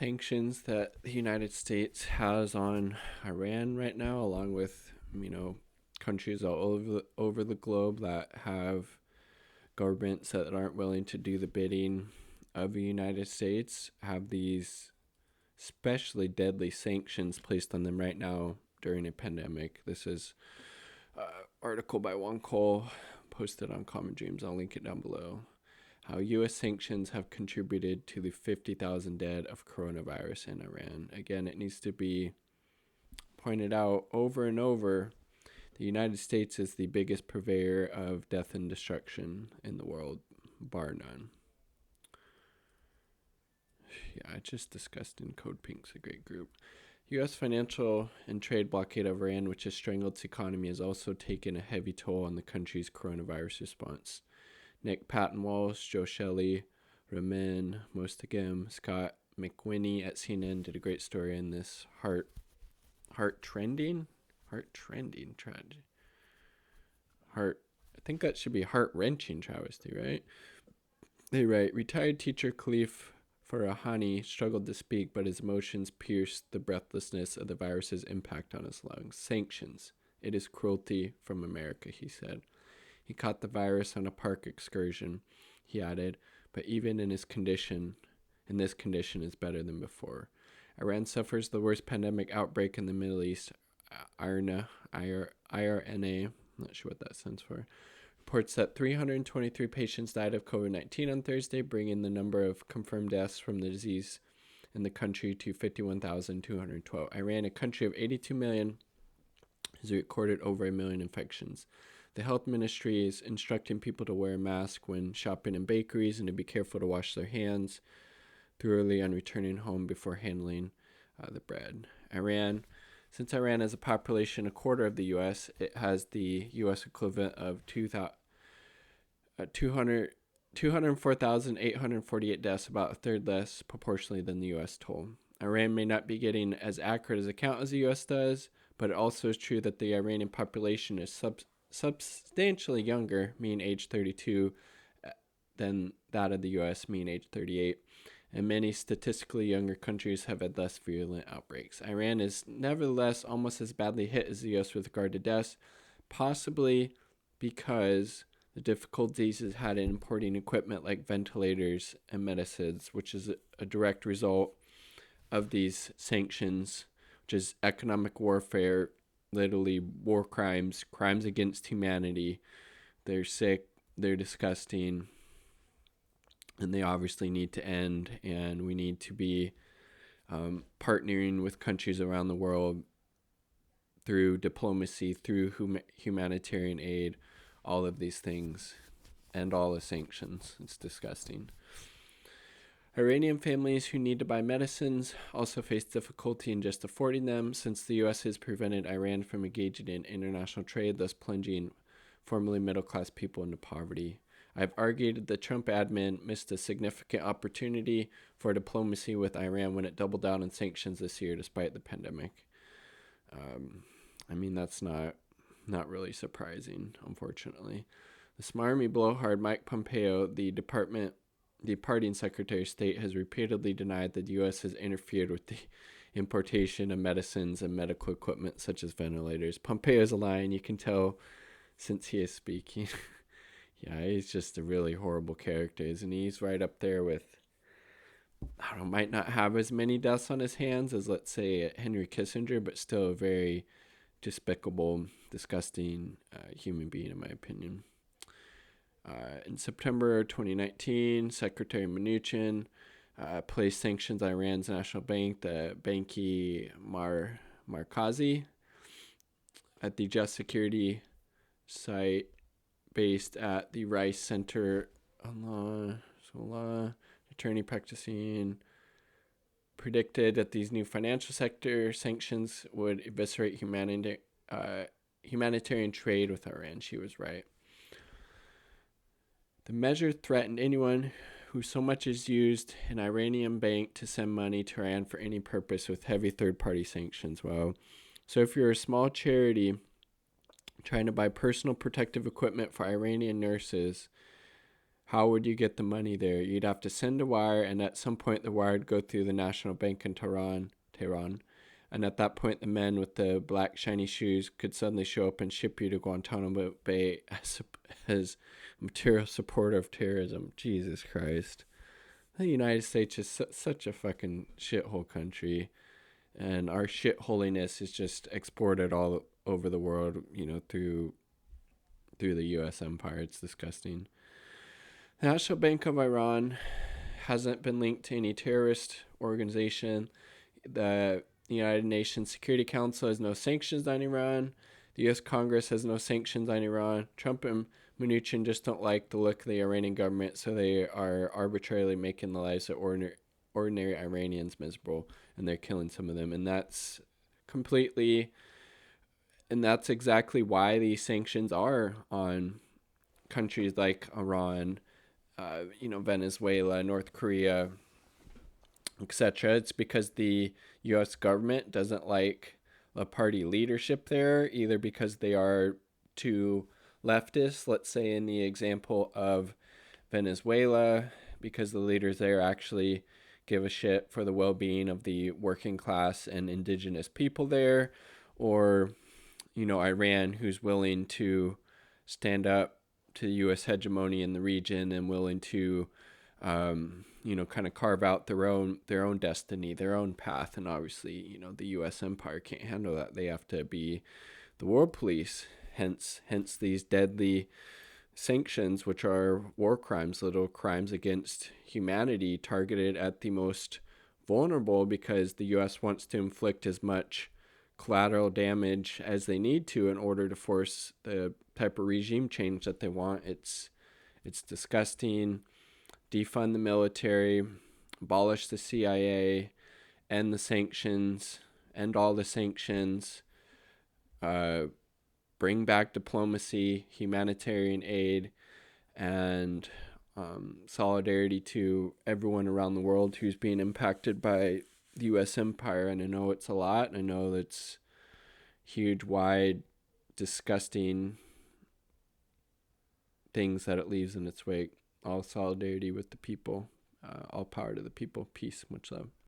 sanctions that the United States has on Iran right now, along with, countries all over the globe that have governments that aren't willing to do the bidding of the United States, have these especially deadly sanctions placed on them right now during a pandemic. This is an article by Juan Cole posted on Common Dreams. I'll link it down below. How U.S. sanctions have contributed to the 50,000 dead of coronavirus in Iran. Again, it needs to be pointed out over and over. The United States is the biggest purveyor of death and destruction in the world, bar none. Yeah, I just discussed in Code Pink's a great group. U.S. financial and trade blockade of Iran, which has strangled its economy, has also taken a heavy toll on the country's coronavirus response. Nick Patton-Walsh, Joe Shelley, Ramin Mostagim, Scott McWhinney at CNN did a great story in this heart-trending tragedy. I think that should be heart-wrenching travesty, right? They write, retired teacher Khalif Farahani struggled to speak, but his emotions pierced the breathlessness of the virus's impact on his lungs. Sanctions. It is cruelty from America, he said. He caught the virus on a park excursion, he added, but even in this condition is better than before. Iran suffers the worst pandemic outbreak in the Middle East. IRNA, not sure what that stands for, reports that 323 patients died of COVID-19 on Thursday, bringing the number of confirmed deaths from the disease in the country to 51,212. Iran, a country of 82 million, has recorded over 1 million infections. The health ministry is instructing people to wear a mask when shopping in bakeries and to be careful to wash their hands thoroughly on returning home before handling the bread. Since Iran has a population a quarter of the U.S., it has the U.S. equivalent of 204,848 deaths, about a third less proportionally than the U.S. toll. Iran may not be getting as accurate as a count as the U.S. does, but it also is true that the Iranian population is substantially younger, mean age 32, than that of the U.S., mean age 38, and many statistically younger countries have had less virulent outbreaks. Iran is nevertheless almost as badly hit as the U.S. with regard to deaths, possibly because the difficulties it's had in importing equipment like ventilators and medicines, which is a direct result of these sanctions, which is economic warfare, literally war crimes, crimes against humanity. They're sick, they're disgusting, and they obviously need to end, and we need to be partnering with countries around the world through diplomacy, through humanitarian aid, all of these things, and all the sanctions. It's disgusting. Iranian families who need to buy medicines also face difficulty in just affording them, since the U.S. has prevented Iran from engaging in international trade, thus plunging formerly middle-class people into poverty. I've argued the Trump admin missed a significant opportunity for diplomacy with Iran when it doubled down on sanctions this year despite the pandemic. That's not really surprising, unfortunately. The smarmy blowhard Mike Pompeo, the departing Secretary of State, has repeatedly denied that the U.S. has interfered with the importation of medicines and medical equipment such as ventilators. Pompeo is a lion, you can tell since he is speaking. Yeah, he's just a really horrible character, isn't he? He's right up there with, might not have as many deaths on his hands as, let's say, Henry Kissinger, but still a very despicable, disgusting human being, in my opinion. In September 2019, Secretary Mnuchin placed sanctions on Iran's national bank, the Banki Markazi, at the Just Security site based at the Rice Center. Attorney practicing predicted that these new financial sector sanctions would eviscerate humanitarian trade with Iran. She was right. The measure threatened anyone who so much as used an Iranian bank to send money to Iran for any purpose with heavy third-party sanctions. Well, so if you're a small charity trying to buy personal protective equipment for Iranian nurses, How would you get the money there? You'd have to send a wire, and at some point the wire would go through the National Bank in Tehran. And at that point, the men with the black shiny shoes could suddenly show up and ship you to Guantanamo Bay as material support of terrorism. Jesus Christ. The United States is such a fucking shithole country. And our shitholiness is just exported all over the world, through the U.S. empire. It's disgusting. The National Bank of Iran hasn't been linked to any terrorist organization. The United Nations Security Council has no sanctions on Iran. The U.S. Congress has no sanctions on Iran. Trump and Mnuchin just don't like the look of the Iranian government, so they are arbitrarily making the lives of ordinary Iranians miserable, and they're killing some of them. And that's exactly why these sanctions are on countries like Iran, Venezuela, North Korea, etc. It's because the U.S. government doesn't like the party leadership there, either because they are too leftist, let's say in the example of Venezuela, because the leaders there actually give a shit for the well-being of the working class and indigenous people there, or, Iran, who's willing to stand up to the U.S. hegemony in the region and willing to, kind of carve out their own destiny, their own path. And obviously, the U.S. empire can't handle that. They have to be the world police. Hence these deadly sanctions, which are war crimes, little crimes against humanity targeted at the most vulnerable, because the U.S. wants to inflict as much collateral damage as they need to in order to force the type of regime change that they want. It's disgusting. Defund the military, abolish the CIA, end the sanctions, end all the sanctions, bring back diplomacy, humanitarian aid, and solidarity to everyone around the world who's being impacted by the U.S. empire. And I know it's a lot, and I know it's huge, wide, disgusting things that it leaves in its wake. All solidarity with the people, all power to the people. Peace, much love.